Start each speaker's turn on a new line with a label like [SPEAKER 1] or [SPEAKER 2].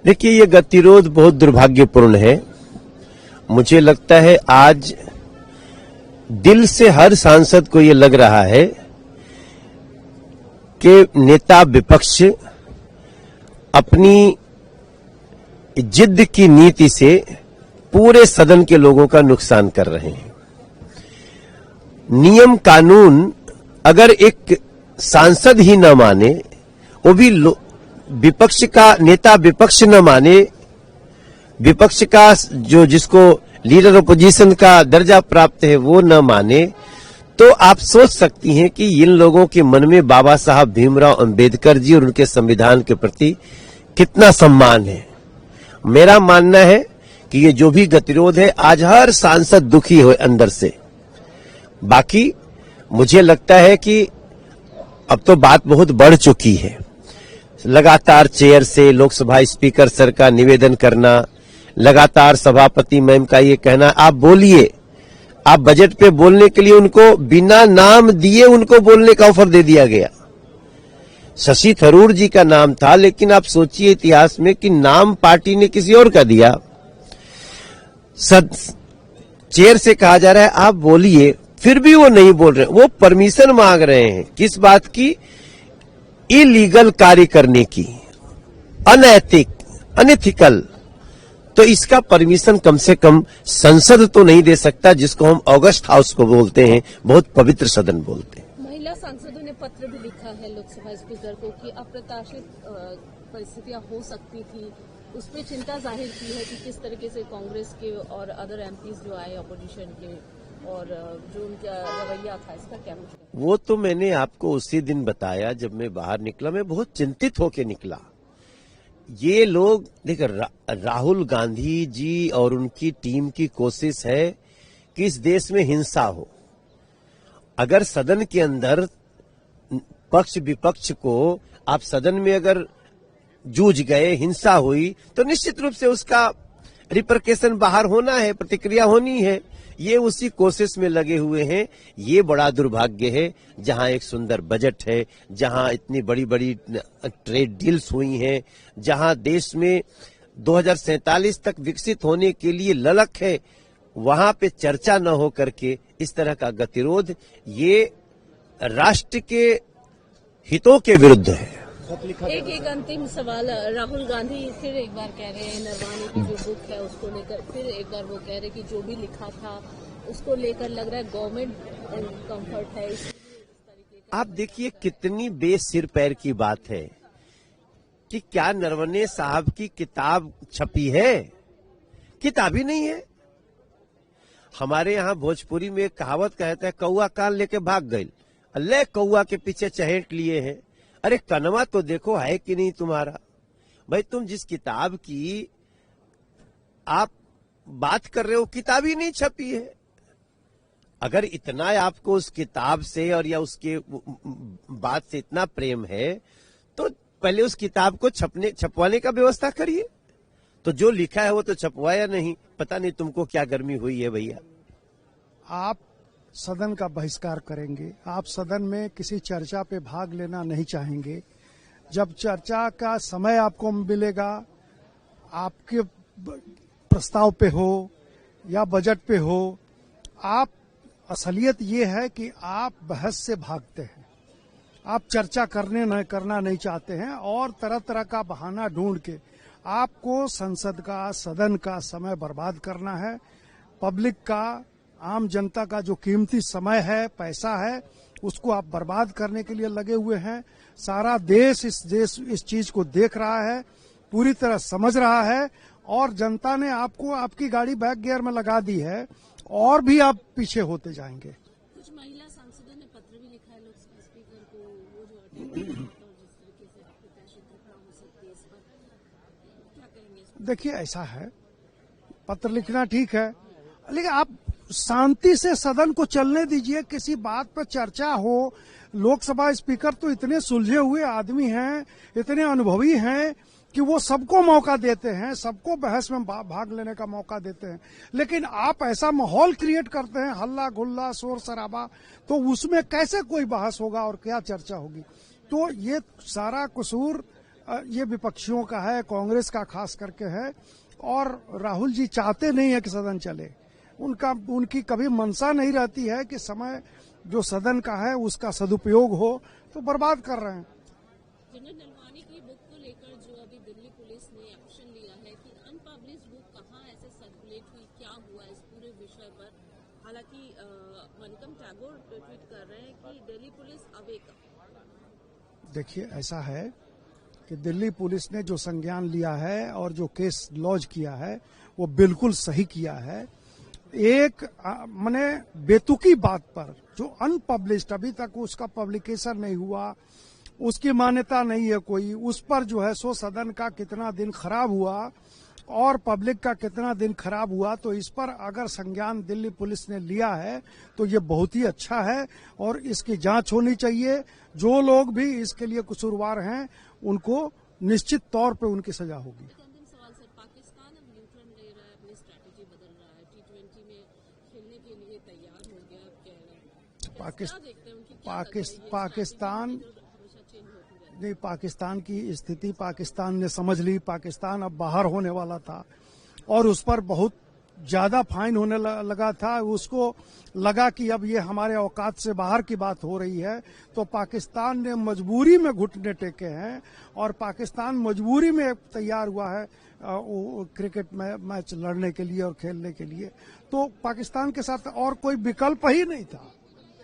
[SPEAKER 1] देखिए, ये गतिरोध बहुत दुर्भाग्यपूर्ण है। मुझे लगता है आज दिल से हर सांसद को ये लग रहा है कि नेता विपक्ष अपनी जिद की नीति से पूरे सदन के लोगों का नुकसान कर रहे हैं। नियम कानून अगर एक सांसद ही न माने, वो भी विपक्ष का नेता विपक्ष न माने, विपक्ष का जो जिसको लीडर ओपोजिशन का दर्जा प्राप्त है वो न माने, तो आप सोच सकती हैं कि इन लोगों के मन में बाबा साहब भीमराव अंबेडकर जी और उनके संविधान के प्रति कितना सम्मान है। मेरा मानना है कि ये जो भी गतिरोध है, आज हर सांसद दुखी हो अंदर से। बाकी मुझे लगता है कि अब तो बात बहुत बढ़ चुकी है। लगातार चेयर से लोकसभा स्पीकर सर का निवेदन करना, लगातार सभापति मैम का ये कहना, आप बोलिए, आप बजट पे बोलने के लिए उनको बिना नाम दिए उनको बोलने का ऑफर दे दिया गया। शशि थरूर जी का नाम था, लेकिन आप सोचिए इतिहास में कि नाम पार्टी ने किसी और का दिया। चेयर से कहा जा रहा है आप बोलिए, फिर भी वो नहीं बोल रहे, वो परमिशन मांग रहे हैं। किस बात की? इलीगल कार्य करने की, अनैतिक, अनएथिकल। तो इसका परमिशन कम से कम संसद तो नहीं दे सकता, जिसको हम ऑगस्ट हाउस को बोलते हैं, बहुत पवित्र सदन बोलते हैं।
[SPEAKER 2] महिला सांसदों ने पत्र भी लिखा है लोकसभा स्पीकर को कि अप्रत्याशित परिस्थितियां हो सकती थी, उस पर चिंता जाहिर की है कि किस तरीके से कांग्रेस के और अदर एमपीज जो आए अपोजिशन के और जो उनका रवैया था, इसका क्या मतलब?
[SPEAKER 1] वो तो मैंने आपको उसी दिन बताया जब मैं बाहर निकला। मैं बहुत चिंतित होकर निकला। ये लोग देख, राहुल गांधी जी और उनकी टीम की कोशिश है कि इस देश में हिंसा हो। अगर सदन के अंदर पक्ष विपक्ष को आप सदन में अगर जूझ गए, हिंसा हुई, तो निश्चित रूप से उसका रिपरकेशन बाहर होना है, प्रतिक्रिया होनी है। ये उसी कोशिश में लगे हुए हैं। ये बड़ा दुर्भाग्य है, जहां एक सुंदर बजट है, जहां इतनी बड़ी बड़ी ट्रेड डील्स हुई हैं, जहां देश में 2047 तक विकसित होने के लिए ललक है, वहां पे चर्चा न हो करके इस तरह का गतिरोध, ये राष्ट्र के हितों के विरुद्ध है।
[SPEAKER 2] एक अंतिम सवाल, राहुल गांधी फिर एक बार कह रहे हैं नरवानी की जो बुक है उसको लेकर, फिर एक बार वो कह रहे हैं कि जो भी लिखा था उसको लेकर लग रहा है गवर्नमेंट कंफर्ट है।
[SPEAKER 1] आप देखिए कितनी बेसिर पैर की बात है कि क्या नरवणे साहब की किताब छपी है? किताब ही नहीं है। हमारे यहाँ भोजपुरी में एक कहावत कहता है, कौआ कान लेके भाग गई, अल्ले कौआ के पीछे चहेट लिए हैं। अरे कनवा तो देखो है कि नहीं तुम्हारा। भाई, तुम जिस किताब की आप बात कर रहे हो, किताब ही नहीं छपी है। अगर इतना आपको उस किताब से और या उसके बात से इतना प्रेम है, तो पहले उस किताब को छपवाने का व्यवस्था करिए। तो जो लिखा है वो तो छपवाया नहीं। पता नहीं तुमको क्या गर्मी हुई है भैया।
[SPEAKER 3] आप सदन का बहिष्कार करेंगे, आप सदन में किसी चर्चा पे भाग लेना नहीं चाहेंगे। जब चर्चा का समय आपको मिलेगा, आपके प्रस्ताव पे हो या बजट पे हो, आप असलियत ये है कि आप बहस से भागते हैं, आप चर्चा करना नहीं चाहते हैं और तरह तरह का बहाना ढूंढ के आपको संसद का, सदन का समय बर्बाद करना है। पब्लिक का, आम जनता का जो कीमती समय है, पैसा है, उसको आप बर्बाद करने के लिए लगे हुए हैं। सारा देश इस चीज को देख रहा है, पूरी तरह समझ रहा है और जनता ने आपको, आपकी गाड़ी बैक गियर में लगा दी है और भी आप पीछे होते जाएंगे।
[SPEAKER 2] कुछ महिला सांसदों ने पत्र भी लिखा है लोकसभा स्पीकर को, वो जो जिस तरीके से अप्रत्याशित घटना हो सकती है, इस पर क्या कहेंगे?
[SPEAKER 3] देखिए, ऐसा है, पत्र लिखना ठीक है, लेकिन आप शांति से सदन को चलने दीजिए। किसी बात पर चर्चा हो। लोकसभा स्पीकर तो इतने सुलझे हुए आदमी हैं, इतने अनुभवी हैं कि वो सबको मौका देते हैं, सबको बहस में भाग लेने का मौका देते हैं। लेकिन आप ऐसा माहौल क्रिएट करते हैं, हल्ला गुल्ला, शोर शराबा, तो उसमें कैसे कोई बहस होगा और क्या चर्चा होगी? तो ये सारा कसूर ये विपक्षियों का है, कांग्रेस का खास करके है। और राहुल जी चाहते नहीं है कि सदन चले। उनकी कभी मंशा नहीं रहती है कि समय जो सदन का है उसका सदुपयोग हो, तो बर्बाद कर रहे हैं।
[SPEAKER 2] जनरल नरवानी की बुक को लेकर जो अभी दिल्ली पुलिस ने एक्शन लिया है कि अनपब्लिश बुक कहाँ ऐसे सर्कुलेट हुई, क्या हुआ इस पूरे विषय पर। हालांकि मनिकम टैगोर ट्वीट कर रहे हैं कि दिल्ली पुलिस अवेक।
[SPEAKER 3] देखिए, ऐसा है कि दिल्ली पुलिस ने जो संज्ञान लिया है और जो केस लॉन्च किया है वो बिल्कुल सही किया है। एक माने बेतुकी बात पर जो अनपब्लिश्ड, अभी तक उसका पब्लिकेशन नहीं हुआ, उसकी मान्यता नहीं है कोई, उस पर जो है सो सदन का कितना दिन खराब हुआ और पब्लिक का कितना दिन खराब हुआ, तो इस पर अगर संज्ञान दिल्ली पुलिस ने लिया है तो ये बहुत ही अच्छा है और इसकी जांच होनी चाहिए। जो लोग भी इसके लिए कसूरवार हैं उनको निश्चित तौर पे उनकी सजा होगी।
[SPEAKER 2] अंतिम सवाल सर, पाकिस्तान अब न्यूट्रल रह रहा है, अपनी स्ट्रैटेजी बदल रहा है, T20 में खेलने के लिए तैयार हो गया, अब कह रहे हैं।
[SPEAKER 3] पाकिस्तान नहीं, पाकिस्तान की स्थिति पाकिस्तान ने समझ ली। पाकिस्तान अब बाहर होने वाला था और उस पर बहुत ज्यादा फाइन होने लगा था। उसको लगा कि अब ये हमारे औकात से बाहर की बात हो रही है, तो पाकिस्तान ने मजबूरी में घुटने टेके हैं और पाकिस्तान मजबूरी में तैयार हुआ है क्रिकेट मैच लड़ने के लिए और खेलने के लिए। तो पाकिस्तान के साथ और कोई विकल्प ही नहीं था।